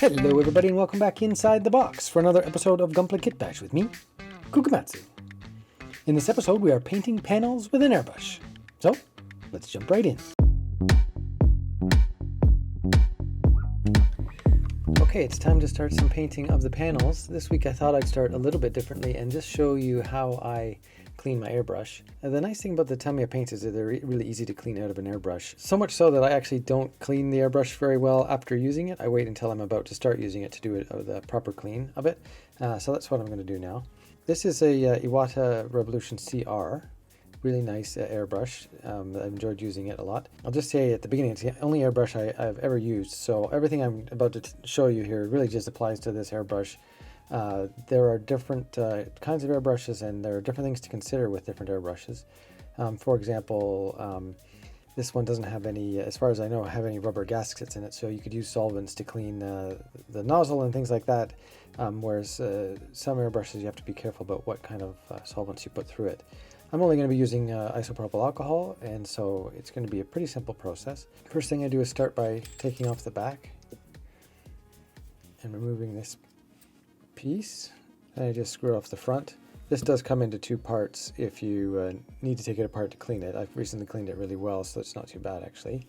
Hello everybody and welcome back inside the box for another episode of Gunpla Kitbash with me, Kukamatsu. In this episode we are painting panels with an airbrush. So, let's jump right in. Okay, it's time to start some painting of the panels. This week I thought I'd start a little bit differently and just show you how I clean my airbrush. And the nice thing about the Tamiya paints is that they're really easy to clean out of an airbrush. So much so that I actually don't clean the airbrush very well after using it. I wait until I'm about to start using it to do the proper clean of it. So that's what I'm going to do now. This is a Iwata Revolution CR. Really nice airbrush. I've enjoyed using it a lot. I'll just say at the beginning, it's the only airbrush I've ever used. So everything I'm about to show you here really just applies to this airbrush. There are different kinds of airbrushes, and there are different things to consider with different airbrushes. For example, this one doesn't have any, as far as I know, have any rubber gaskets in it, so you could use solvents to clean the nozzle and things like that, whereas some airbrushes you have to be careful about what kind of solvents you put through it. I'm only going to be using isopropyl alcohol, and so it's going to be a pretty simple process. First thing I do is start by taking off the back and removing this piece. Then I just screw off the front. This does come into two parts if you need to take it apart to clean it. I've recently cleaned it really well, so it's not too bad actually.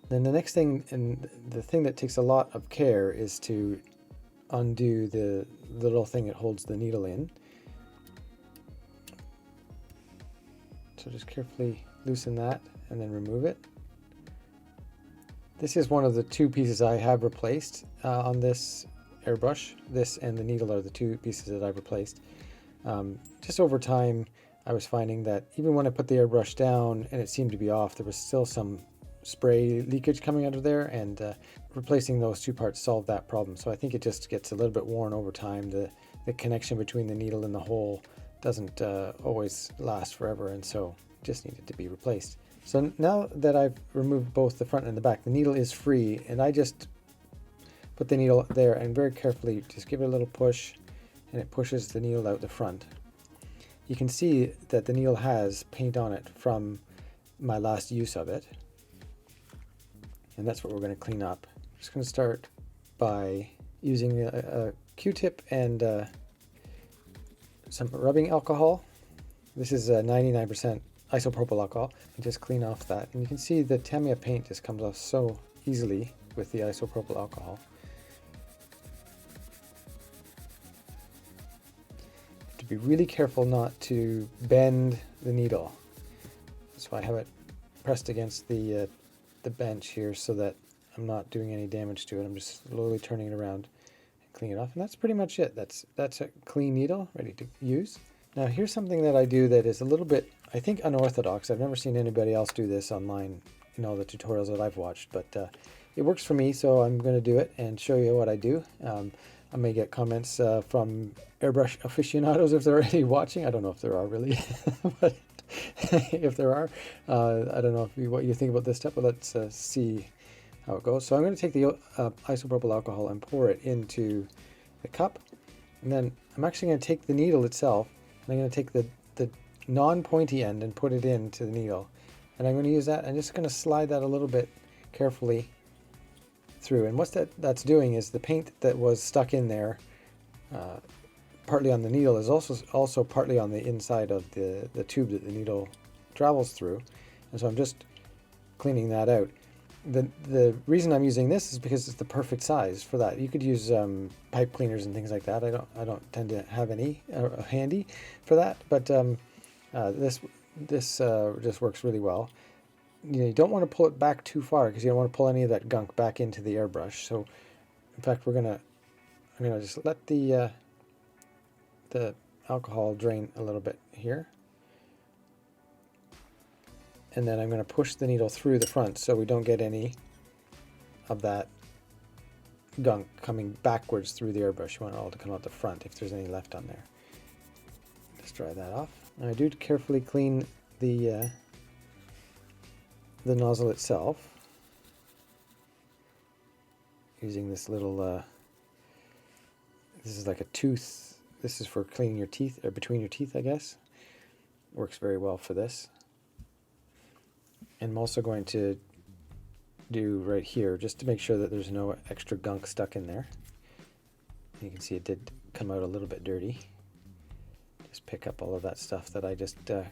Then the next thing, and the thing that takes a lot of care, is to undo the little thing that holds the needle in. So just carefully loosen that and then remove it. This is one of the two pieces I have replaced on this airbrush. This and the needle are the two pieces that I've replaced. Just over time, I was finding that even when I put the airbrush down and it seemed to be off, there was still some spray leakage coming out of there, and replacing those two parts solved that problem. So I think it just gets a little bit worn over time. The connection between the needle and the hole doesn't always last forever, and so just needed to be replaced. So now that I've removed both the front and the back, the needle is free, and I just put the needle there and very carefully just give it a little push, and it pushes the needle out the front. You can see that the needle has paint on it from my last use of it, and that's what we're going to clean up. I'm just going to start by using a Q-tip and some rubbing alcohol. This is 99% isopropyl alcohol, and just clean off that. And you can see the Tamiya paint just comes off so easily with the isopropyl alcohol. You have to be really careful not to bend the needle. That's why I have it pressed against the bench here so that I'm not doing any damage to it. I'm just slowly turning it around and clean it off, and that's pretty much it. That's a clean needle ready to use. Now here's something that I do that is a little bit, I think, unorthodox. I've never seen anybody else do this online in all the tutorials that I've watched, but it works for me, so I'm going to do it and show you what I do. I may get comments from airbrush aficionados if there are any watching. I don't know if there are really, but if there are, I don't know what you think about this step, but let's see how it goes. So I'm going to take the isopropyl alcohol and pour it into the cup, and then I'm actually going to take the needle itself, and I'm going to take the non-pointy end and put it into the needle, and I'm going to use that. I'm just going to slide that a little bit carefully through, and what that's doing is the paint that was stuck in there, partly on the needle, is also partly on the inside of the tube that the needle travels through, and so I'm just cleaning that out. The reason I'm using this is because it's the perfect size for that. You could use pipe cleaners and things like that. I don't tend to have any handy for that, but this just works really well. You don't want to pull it back too far because you don't want to pull any of that gunk back into the airbrush. So in fact, I'm gonna just let the alcohol drain a little bit here, and then I'm going to push the needle through the front so we don't get any of that gunk coming backwards through the airbrush. You want it all to come out the front if there's any left on there. Just dry that off. And I do carefully clean the nozzle itself using this little this is like a tooth. This is for cleaning your teeth, or between your teeth, I guess. Works very well for this. And I'm also going to do right here, just to make sure that there's no extra gunk stuck in there. You can see it did come out a little bit dirty. Just pick up all of that stuff that I just kind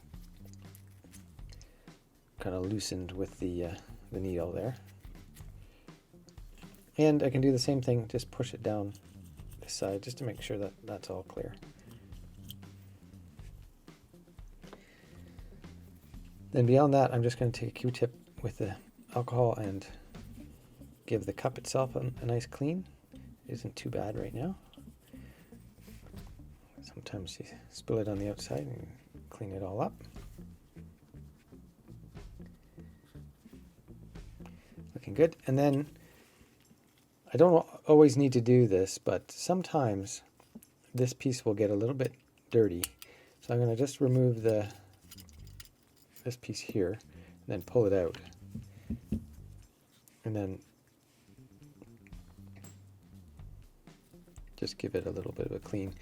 of loosened with the needle there. And I can do the same thing, just push it down this side just to make sure that that's all clear. Then beyond that, I'm just going to take a Q-tip with the alcohol and give the cup itself a nice clean. It isn't too bad right now. Sometimes you spill it on the outside and clean it all up. Looking good. And then I don't always need to do this, but sometimes this piece will get a little bit dirty. So I'm going to just remove this piece here and then pull it out. And then just give it a little bit of a clean.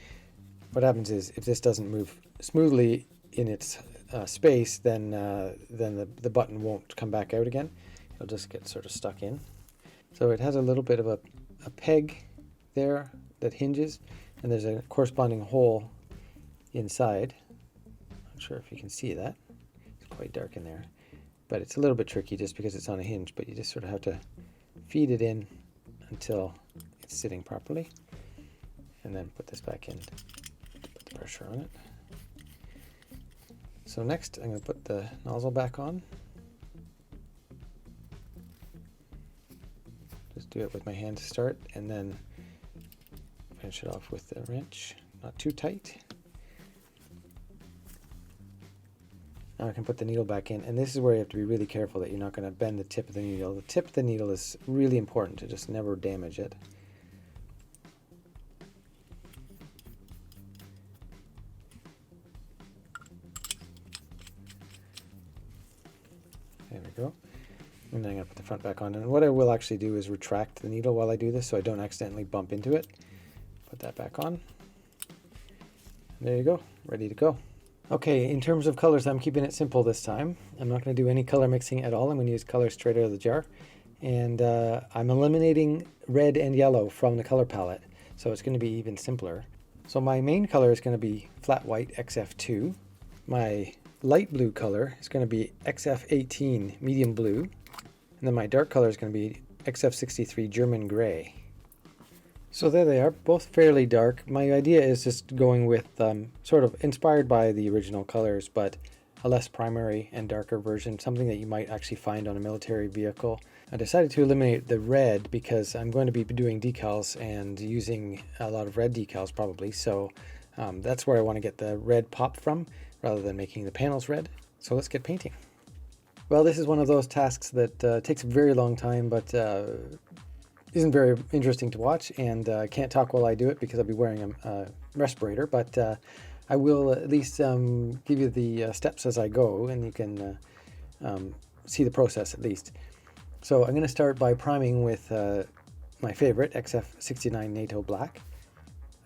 What happens is if this doesn't move smoothly in its space, then the button won't come back out again. It'll just get sort of stuck in. So it has a little bit of a peg there that hinges, and there's a corresponding hole inside. Not sure if you can see that. It's quite dark in there. But it's a little bit tricky just because it's on a hinge, but you just sort of have to feed it in until it's sitting properly. And then put this back in to put the pressure on it. So next I'm going to put the nozzle back on. Just do it with my hand to start and then finish it off with the wrench, not too tight. Now I can put the needle back in, and this is where you have to be really careful that you're not going to bend the tip of the needle. The tip of the needle is really important to just never damage it. There we go. And then I'm going to put the front back on. And what I will actually do is retract the needle while I do this so I don't accidentally bump into it. Put that back on. And there you go, ready to go. Okay, in terms of colors, I'm keeping it simple this time. I'm not going to do any color mixing at all. I'm going to use colors straight out of the jar. And I'm eliminating red and yellow from the color palette, so it's going to be even simpler. So my main color is going to be flat white XF2. My light blue color is going to be XF18 medium blue. And then my dark color is going to be XF63 German gray. So there they are, both fairly dark. My idea is just going with sort of inspired by the original colors, but a less primary and darker version, something that you might actually find on a military vehicle. I decided to eliminate the red because I'm going to be doing decals and using a lot of red decals probably, so that's where I want to get the red pop from rather than making the panels red. So let's get painting. Well, this is one of those tasks that takes a very long time, but isn't very interesting to watch, and I can't talk while I do it because I'll be wearing a respirator, but I will at least give you the steps as I go, and you can see the process at least. So I'm going to start by priming with my favorite, XF69 NATO Black.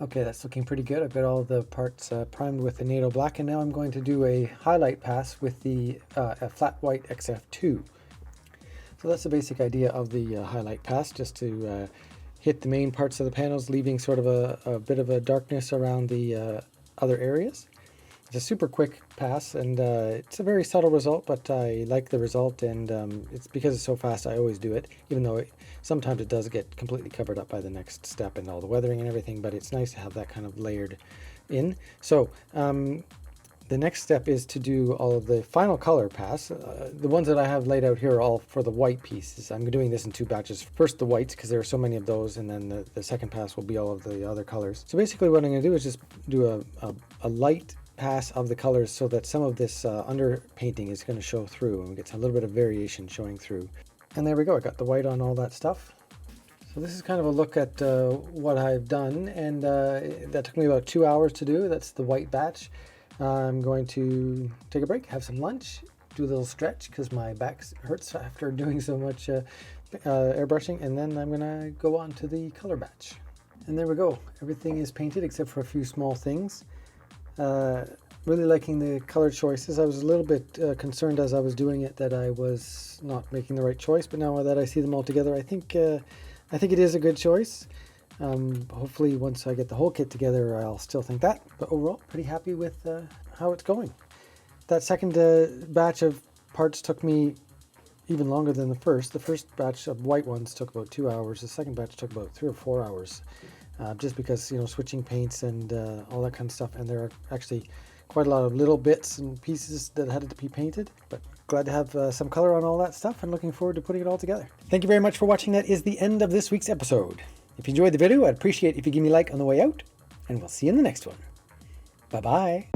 Okay, that's looking pretty good. I've got all the parts primed with the NATO Black, and now I'm going to do a highlight pass with the flat white XF2. So that's the basic idea of the highlight pass, just to hit the main parts of the panels, leaving sort of a bit of a darkness around the other areas. It's a super quick pass, and it's a very subtle result, but I like the result, and it's because it's so fast I always do it, even though sometimes it does get completely covered up by the next step and all the weathering and everything, but it's nice to have that kind of layered in. So the next step is to do all of the final color pass. The ones that I have laid out here are all for the white pieces. I'm doing this in two batches. First the whites, because there are so many of those, and then the second pass will be all of the other colors. So basically what I'm going to do is just do a light pass of the colors so that some of this underpainting is going to show through, and we get a little bit of variation showing through. And there we go, I got the white on all that stuff. So this is kind of a look at what I've done, and that took me about 2 hours to do. That's the white batch. I'm going to take a break, have some lunch, do a little stretch because my back hurts after doing so much airbrushing, and then I'm going to go on to the color batch. And there we go. Everything is painted except for a few small things. Really liking the color choices. I was a little bit concerned as I was doing it that I was not making the right choice, but now that I see them all together, I think it is a good choice. Hopefully once I get the whole kit together, I'll still think that, but overall pretty happy with how it's going. That second batch of parts took me even longer than the first. The first batch of white ones took about 2 hours. The second batch took about 3 or 4 hours, just because, you know, switching paints and all that kind of stuff, and there are actually quite a lot of little bits and pieces that had to be painted, but glad to have some color on all that stuff and looking forward to putting it all together. Thank you very much for watching. That is the end of this week's episode. If you enjoyed the video, I'd appreciate if you give me a like on the way out, and we'll see you in the next one. Bye-bye.